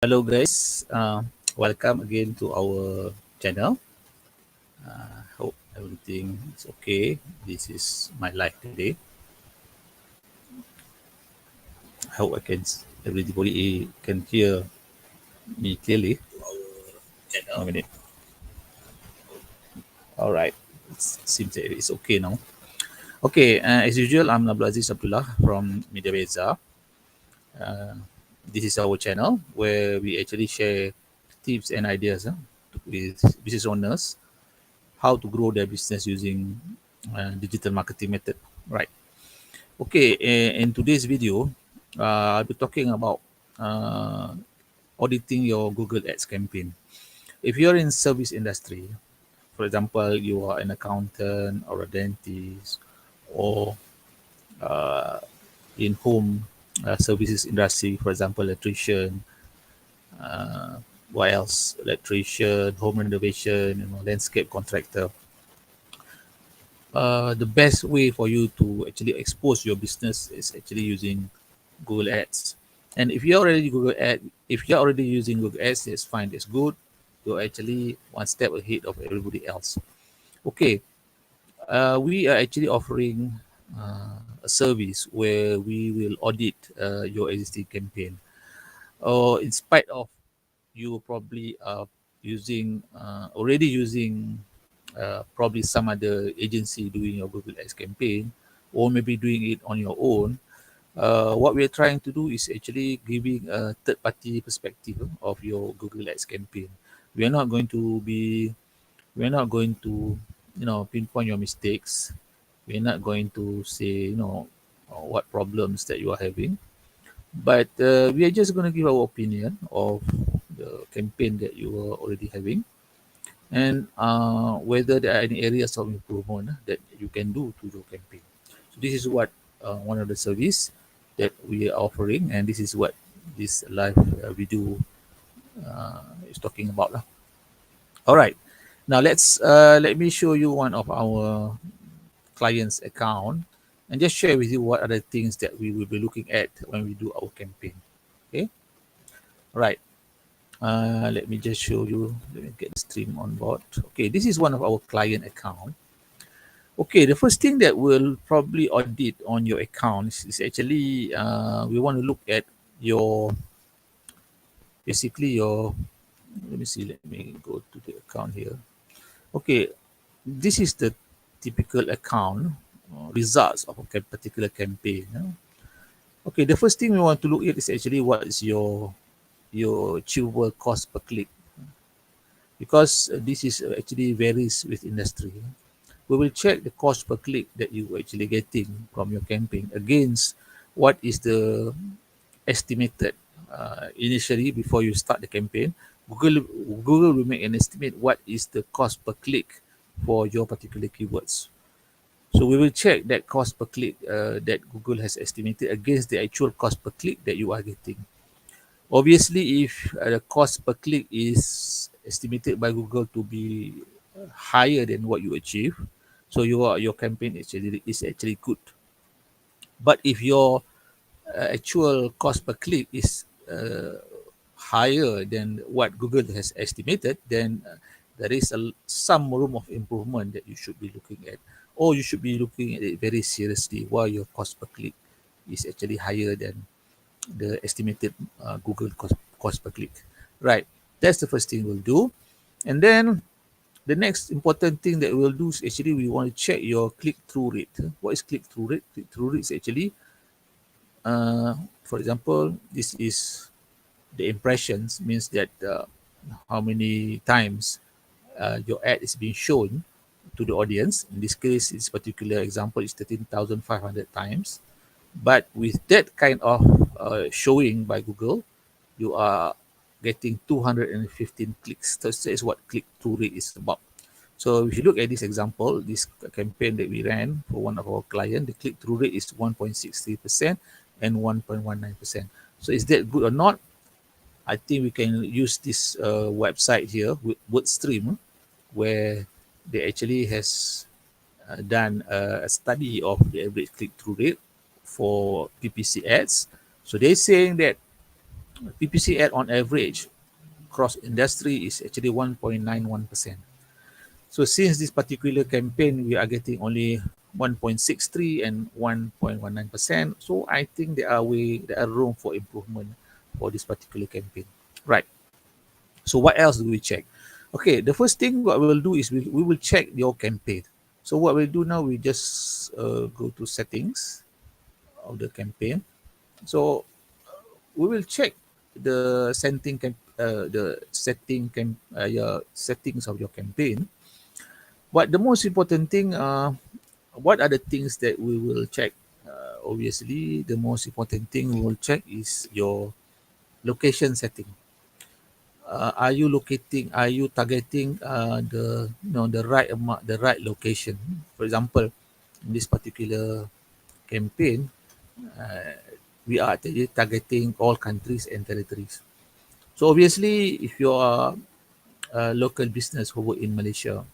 Hello guys, welcome again to our channel. Hope everything is okay. This is my life today. I hope everybody can hear me clearly. One minute. All right, it seems that it's okay now. Okay, as usual, I'm Nabla Aziz Abdullah from Media Beza. Uh, this is our channel where we actually share tips and ideas with business owners how to grow their business using digital marketing method. Right. Okay, in today's video, I'll be talking about uh, auditing your Google Ads campaign. If you're in service industry, for example, you are an accountant or a dentist or uh, in home services industry, for example, electrician, uh, what else? Electrician, home renovation, landscape contractor. The best way for you to actually expose your business is actually using Google Ads. And if you're already using Google Ads, that's fine, that's good. You're actually one step ahead of everybody else. Okay, we are actually offering a service where we will audit your existing campaign. Or in spite of you probably already using probably some other agency doing your Google Ads campaign, or maybe doing it on your own. What we're trying to do is actually giving a third party perspective of your Google Ads campaign. We're not going to be, we're not going to, pinpoint your mistakes. We're not going to say, what problems that you are having. But we are just going to give our opinion of the campaign that you are already having, and whether there are any areas of improvement that you can do to your campaign. So this is what one of the service that we are offering, and this is what this live video is talking about lah. All right, now let me show you one of our clients account and just share with you what are the things that we will be looking at when we do our campaign. Okay, right. Let me just show you. Let me get the stream on board. Okay, this is one of our client account. Okay, the first thing that we'll probably audit on your account is actually we want to look at your basically your. Let me see. Let me go to the account here. Okay, this is the typical account results of a particular campaign. Okay, the first thing we want to look at is actually what is your achievable cost per click, because this is actually varies with industry. We will check the cost per click that you are actually getting from your campaign against what is the estimated initially before you start the campaign. Google will make an estimate what is the cost per click for your particular keywords. So we will check that cost per click that Google has estimated against the actual cost per click that you are getting. Obviously, if the cost per click is estimated by Google to be higher than what you achieve, so your campaign is actually good. But if your actual cost per click is higher than what Google has estimated, then there is some room of improvement that you should be looking at, or you should be looking at it very seriously. Why your cost per click is actually higher than the estimated Google cost per click. Right. That's the first thing we'll do. And then the next important thing that we'll do is actually we want to check your click-through rate. What is click-through rate? Click-through rate is actually, for example, this is the impressions, means that how many times your ad is being shown to the audience. In this case, this particular example is 13,500 times. But with that kind of showing by Google, you are getting 215 clicks. So that is what click-through rate is about. So if you look at this example, this campaign that we ran for one of our clients, the click-through rate is 1.63% and 1.19%. So is that good or not? I think we can use this website here with WordStream, where they actually has done a study of the average click-through rate for PPC ads. So they're saying that PPC ad on average cross industry is actually 1.91%. So since this particular campaign, we are getting only 1.63 and 1.19%. So I think there are room for improvement for this particular campaign. Right. So what else do we check? Okay, the first thing what we'll do is we will check your campaign. So what we'll do now, we just go to settings of the campaign. So we will check your settings of your campaign. But the most important thing, what are the things that we will check? Obviously, the most important thing we will check is your location setting. Are you targeting the right amount, the right location? For example, in this particular campaign, uh, we are actually targeting all countries and territories. So obviously, if you are a local business who work in Malaysia,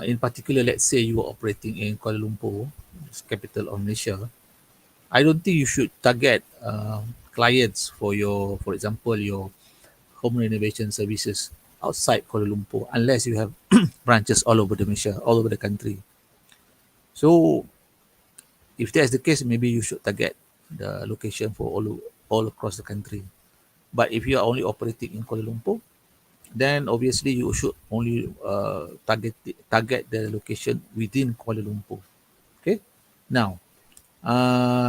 in particular, let's say you are operating in Kuala Lumpur, this capital of Malaysia, I don't think you should target clients for example, your home renovation services outside Kuala Lumpur, unless you have branches all over the Malaysia, all over the country. So if that's the case, maybe you should target the location for all across the country. But if you are only operating in Kuala Lumpur, then obviously you should only target the location within Kuala Lumpur. Okay. Now,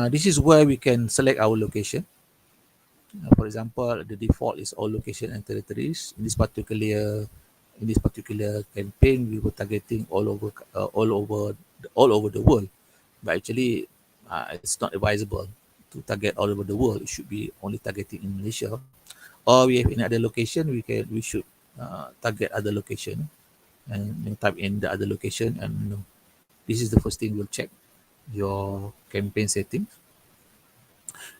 this is where we can select our location. For example, the default is all location and territories. In this particular campaign, we were targeting all over the world. But actually, it's not advisable to target all over the world. It should be only targeting in Malaysia. Or we have in other location, we should target other location and type in the other location, and this is the first thing we'll check your campaign settings.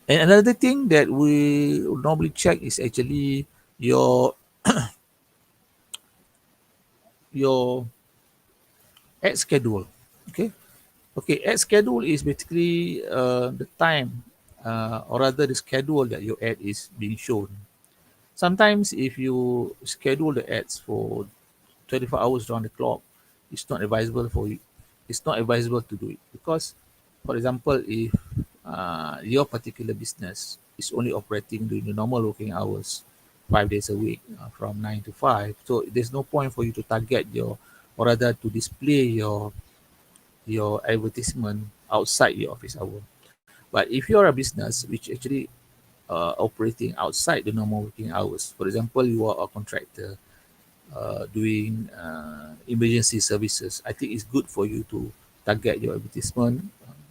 And another thing that we normally check is actually your your ad schedule. Okay. Okay, ad schedule is basically the time, or rather the schedule that your ad is being shown. Sometimes if you schedule the ads for 24 hours around the clock, it's not advisable for you. It's not advisable to do it because, for example, if your particular business is only operating during the normal working hours, 5 days a week, from 9 to 5, so there's no point for you to target or rather to display your advertisement outside your office hour. But if you're a business which actually operating outside the normal working hours, for example, you are a contractor doing emergency services, I think it's good for you to target your advertisement,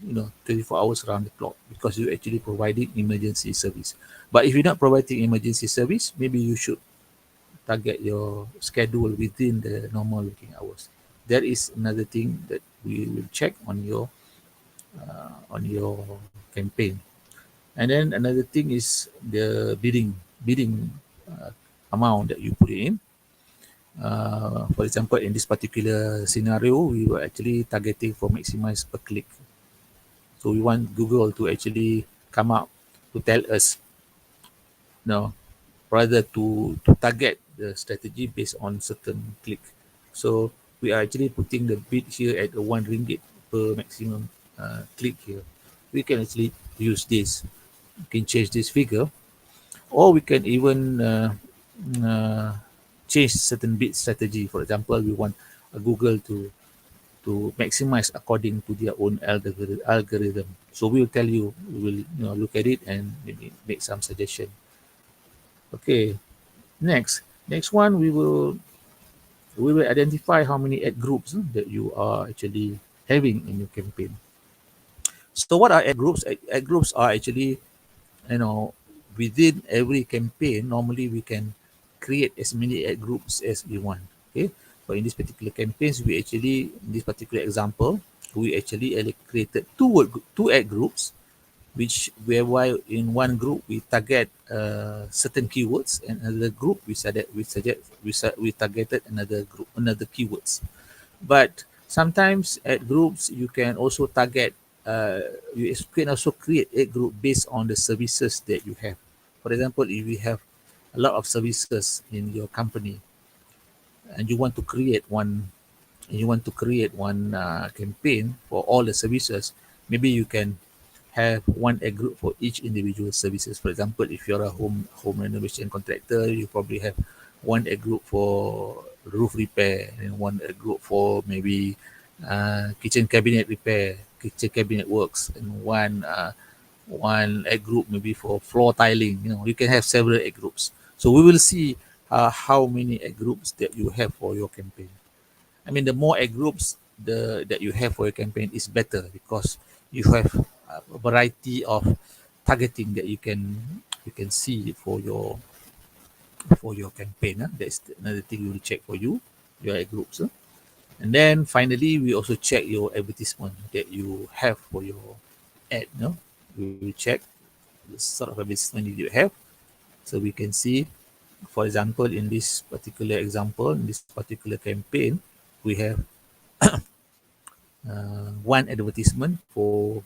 24 hours around the clock, because you're actually providing emergency service. But if you're not providing emergency service, maybe you should target your schedule within the normal working hours. That is another thing that we will check on your campaign. And then another thing is the bidding amount that you put in. For example, in this particular scenario, we were actually targeting for maximize per click. So we want Google to actually come up to tell us, rather to target the strategy based on certain click. So we are actually putting the bid here at the RM1 per maximum click here. We can actually use this. We can change this figure, or we can even uh, change certain bid strategy. For example, we want Google to maximize according to their own algorithm. So we will tell you, we will look at it and maybe make some suggestion. Okay, next one, we will identify how many ad groups that you are actually having in your campaign. So what are ad groups? Ad groups are actually, you know, within every campaign, normally we can create as many ad groups as we want. Okay. But in this particular campaigns, in this particular example, we actually created two ad groups, which whereby in one group we target certain keywords, and another group we targeted another keywords. But sometimes at groups you can also target, you can also create a group based on the services that you have. For example, if you have a lot of services in your company and you want to create one campaign for all the services, maybe you can have one ad group for each individual services. For example, if you're a home renovation contractor, you probably have one ad group for roof repair and one ad group for maybe kitchen cabinet repair, kitchen cabinet works, and one ad group maybe for floor tiling. You can have several ad groups. So we will see how many ad groups that you have for your campaign. I mean, the more ad groups that you have for your campaign is better, because you have a variety of targeting that you can see for your campaign. That's another thing we will check for you, your ad groups. And then finally, we also check your advertisement that you have for your ad. We will check the sort of advertisement that you have, so we can see. For example, in this particular example, in this particular campaign, we have one advertisement for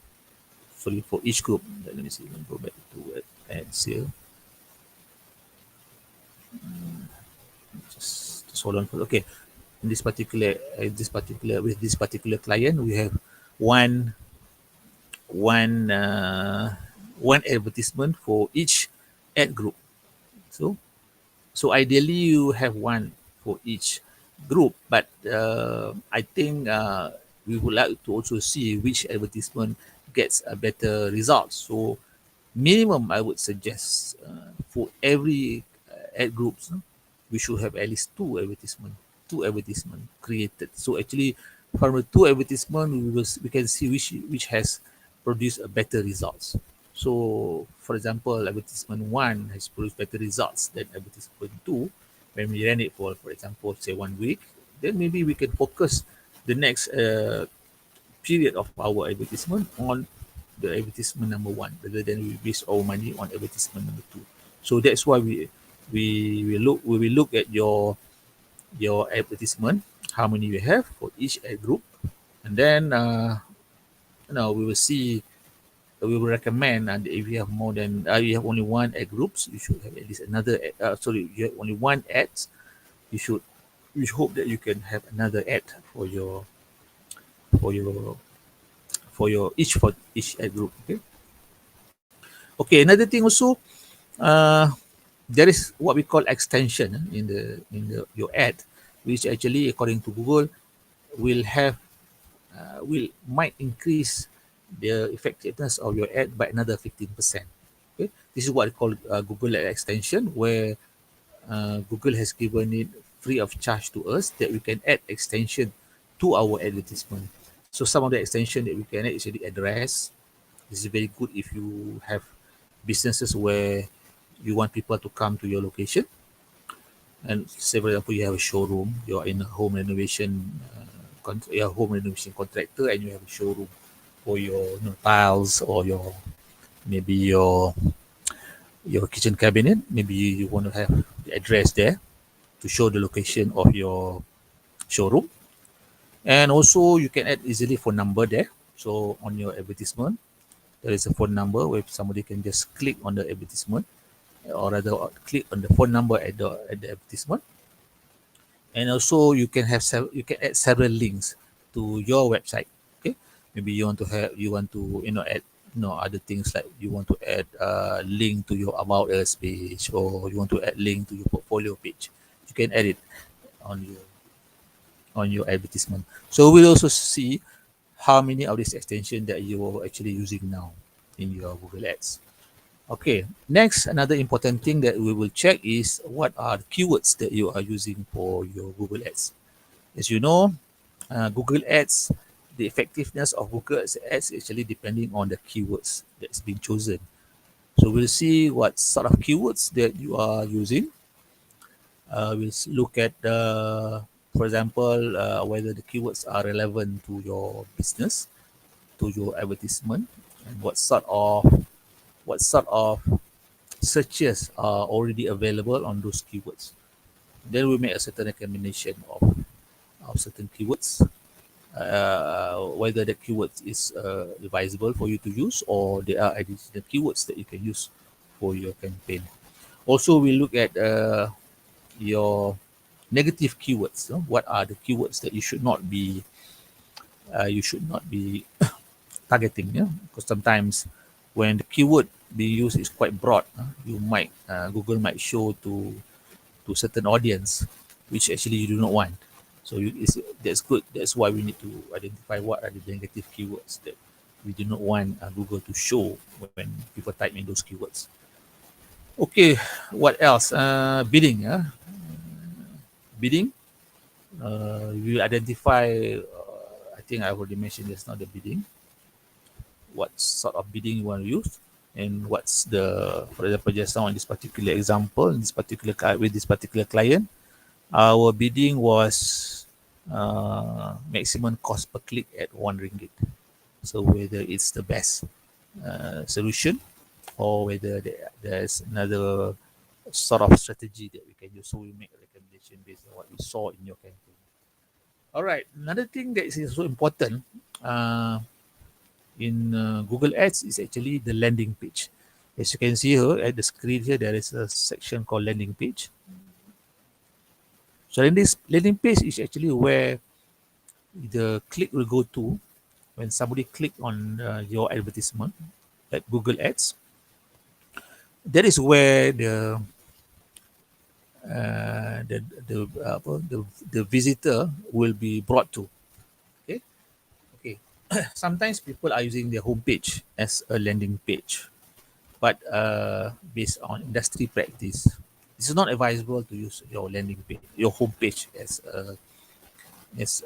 each group. Let me see. Let me go back to ads here. Just hold on for okay. In with this particular client, we have one one uh, one advertisement for each ad group. So ideally you have one for each group, but I think we would like to also see which advertisement gets a better result. So minimum, I would suggest for every ad groups, we should have at least two advertisement created. So actually, from the two advertisement, we can see which has produced a better results. So, for example, advertisement one has produced better results than advertisement two. When we ran it for example, say 1 week, then maybe we can focus the next period of our advertisement on the advertisement number one, rather than we waste our money on advertisement number two. So that's why we will look at your advertisement, how many you have for each ad group, and then we will see. We will recommend, and if you have more than you have only one ad groups, you should have at least another. Sorry, you have only one ads. You should hope that you can have another ad for your for each ad group. Okay. Okay. Another thing also, uh, there is what we call extension in the your ad, which actually, according to Google, will have will might increase the effectiveness of your ad by another 15%. Okay, this is what I call Google Ad extension, where Google has given it free of charge to us, that we can add extension to our advertisement. So some of the extension that we can add is the address. This is very good if you have businesses where you want people to come to your location. And say, for example, you have a showroom, you're in a home renovation, you're a home renovation contractor, and you have a showroom for your tiles, or maybe your kitchen cabinet. Maybe you want to have the address there to show the location of your showroom. And also you can add easily phone number there. So on your advertisement, there is a phone number where somebody can just click on the advertisement, or rather click on the phone number at the advertisement. And also you can add several links to your website. Okay, maybe you want to add other things, like you want to add a link to your about us page, or you want to add link to your portfolio page. You can add it on your advertisement. So we'll also see how many of this extension that you are actually using now in your Google Ads. Okay, next, another important thing that we will check is what are the keywords that you are using for your Google Ads. As you know, Google Ads, the effectiveness of Google Ads is actually depending on the keywords that's been chosen. So we'll see what sort of keywords that you are using. We'll look at for example, whether the keywords are relevant to your business, to your advertisement, and what sort of searches are already available on those keywords. Then we make a certain recommendation of certain keywords, whether the keywords is advisable for you to use, or there are additional keywords that you can use for your campaign. Also, we look at your negative keywords. What are the keywords that you should not be targeting? Because sometimes when the keyword being used is quite broad, you might Google might show to certain audience, which actually you do not want. So that's good. That's why we need to identify what are the negative keywords that we do not want Google to show when people type in those keywords. Okay, what else? Bidding. Bidding. We identify. I think I already mentioned just now the bidding. What sort of bidding you want to use, and what's the, for example, just now in this particular example, in this particular with this particular client, our bidding was maximum cost per click at RM1. So whether it's the best solution, or whether there's another sort of strategy that we can use. So we make a recommendation based on what we saw in your campaign. All right. Another thing that is also important in Google Ads is actually the landing page. As you can see here at the screen here, there is a section called landing page. So in this landing page is actually where the click will go to when somebody click on your advertisement at Google Ads. That is where the visitor will be brought to. Okay, okay. Sometimes people are using their homepage as a landing page, but based on industry practice, it's not advisable to use your landing page, your homepage as as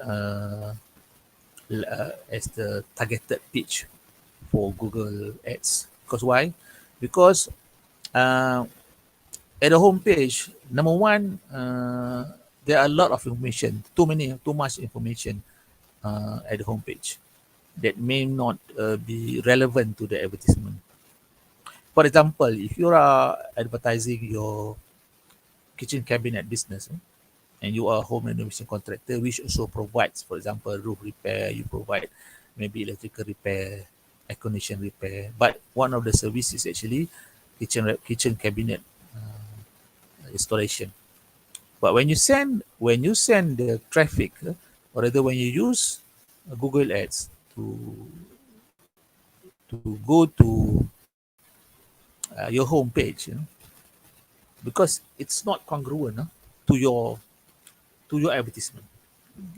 the targeted page for Google Ads. Because why? Because at the homepage, number one, there are a lot of information, too much information at the homepage that may not be relevant to the advertisement. For example, if you are advertising your kitchen cabinet business, and you are a home renovation contractor, which also provides, for example, roof repair, you provide maybe electrical repair, air condition repair, but one of the services is actually kitchen cabinet installation. But when you send the traffic, or rather when you use Google Ads to go to your home page, because it's not congruent to your advertisement.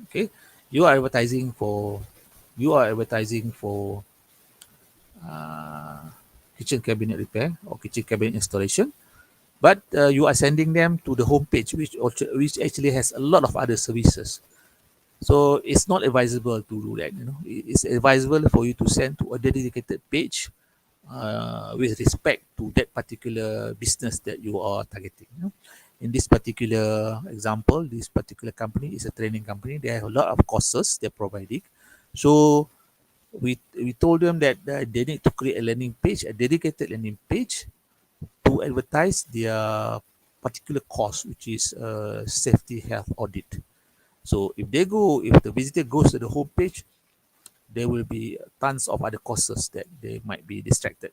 Okay, you are advertising for uh, kitchen cabinet repair or kitchen cabinet installation, but you are sending them to the homepage, which actually has a lot of other services. So it's not advisable to do that. It's advisable for you to send to a dedicated page with respect to that particular business that you are targeting. In this particular example, this particular company is a training company. They have a lot of courses they're providing. So we told them that they need to create a landing page, a dedicated landing page to advertise their particular course, which is safety health audit. So if the visitor goes to the homepage, there will be tons of other courses that they might be distracted.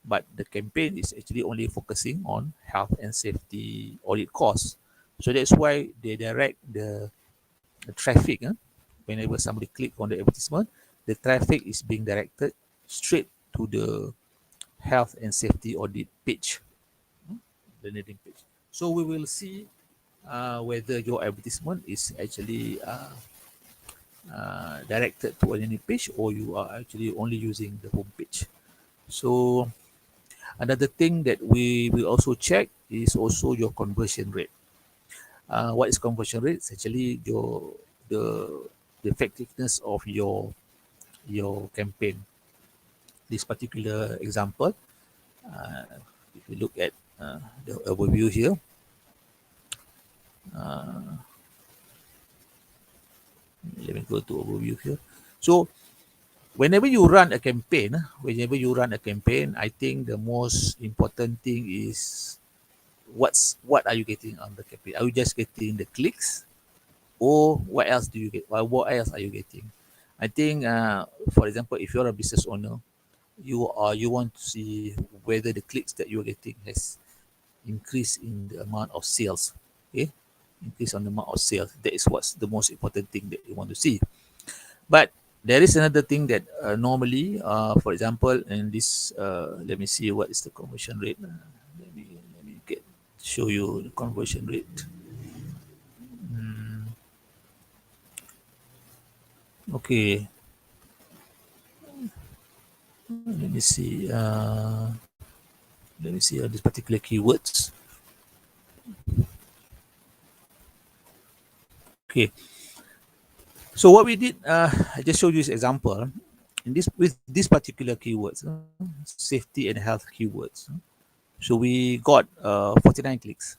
But the campaign is actually only focusing on health and safety audit course. So that's why they direct the traffic. Whenever somebody click on the advertisement, the traffic is being directed straight to the health and safety audit page, the landing page. So we will see whether your advertisement is actually directed to a landing page, or you are actually only using the home page. So another thing that we will also check is also your conversion rate. What is conversion rate? It's actually the effectiveness of your campaign. This particular example, uh, if you look at the overview here, let me go to overview here. So whenever you run a campaign, I think the most important thing is what are you getting on the campaign? Are you just getting the clicks, or what else do you get? What else are you getting? I think, for example, if you're a business owner, you want to see whether the clicks that you're getting has increased in the amount of sales. Okay, increase on the amount of sales. That is what's the most important thing that you want to see. But there is another thing that normally, for example, in this, let me see what is the conversion rate. Let me show you the conversion rate. Okay, let me see. Let me see this particular keywords. Okay, so what we did, I just showed you this example. In this with this particular keywords, safety and health keywords. So we got 49 clicks,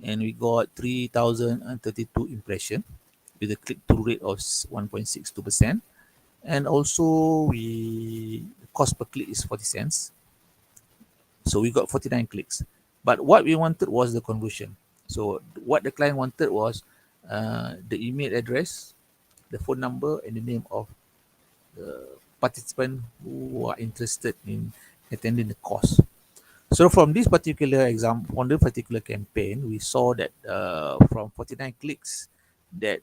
and we got 3,032 impression with a click-through rate of 1.62%. And also the cost per click is 40 cents. So we got 49 clicks. But what we wanted was the conversion. So what the client wanted was the email address, the phone number, and the name of the participant who are interested in attending the course. So from this particular example, on the particular campaign, we saw that from 49 clicks that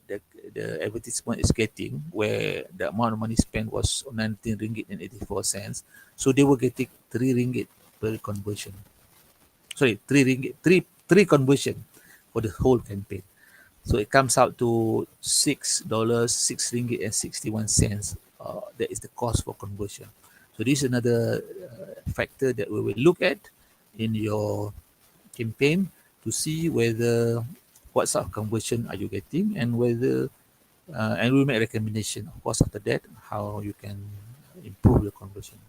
the advertisement is getting, where the amount of money spent was 19 ringgit and 84 cents. So they were getting 3 ringgit per conversion. Sorry, 3 ringgit, three conversion for the whole campaign. So it comes out to $6, 6 ringgit and 61 cents. That is the cost for conversion. So this is another factor that we will look at in your campaign to see whether what sort of conversion are you getting, and whether and we'll make a recommendation, of course, after that, how you can improve the conversion.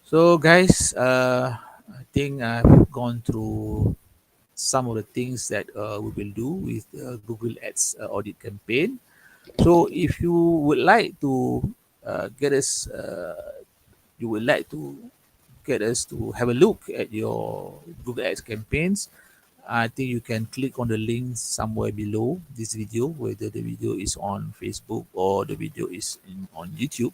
So guys, I think I've gone through some of the things that we will do with Google Ads audit campaign. So if you would like to get us, you would like to get us to have a look at your Google Ads campaigns, I think you can click on the link somewhere below this video, whether the video is on Facebook or the video is on YouTube.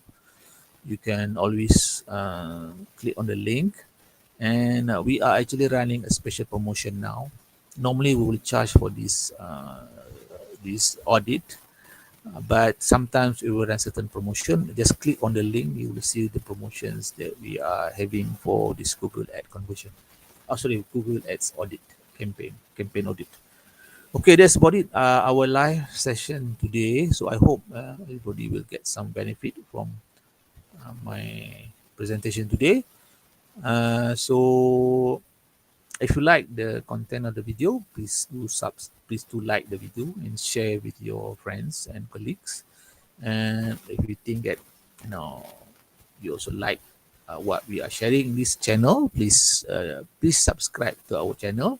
You can always click on the link, and we are actually running a special promotion now. Normally we will charge for this audit, but sometimes we will run certain promotion. Just click on the link, you will see the promotions that we are having for this Google Ad conversion. Oh, sorry, Google Ads audit campaign audit. Okay, that's about it. Our live session today. So I hope everybody will get some benefit from my presentation today. So if you like the content of the video, please do like the video and share with your friends and colleagues. And if you think that you also like what we are sharing in this channel, please subscribe to our channel,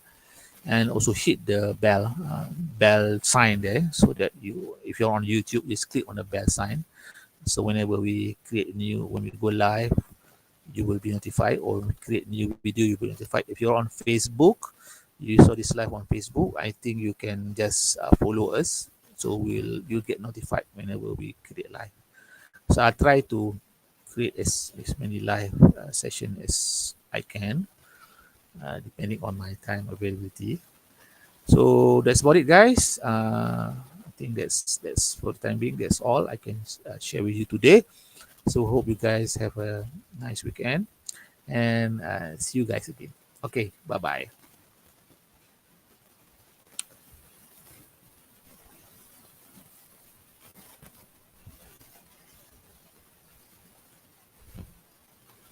and also hit the bell sign there, so that if you're on YouTube, just click on the bell sign. So whenever we when we go live, you will be notified, or create new video, you'll be notified. If you're on Facebook, you saw this live on Facebook, I think you can just follow us, so you'll get notified whenever we create live. So I'll try to create as many live session as I can, depending on my time availability. So that's about it, guys. I think that's for the time being. That's all I can share with you today. So hope you guys have a nice weekend, and see you guys again. Okay, bye bye.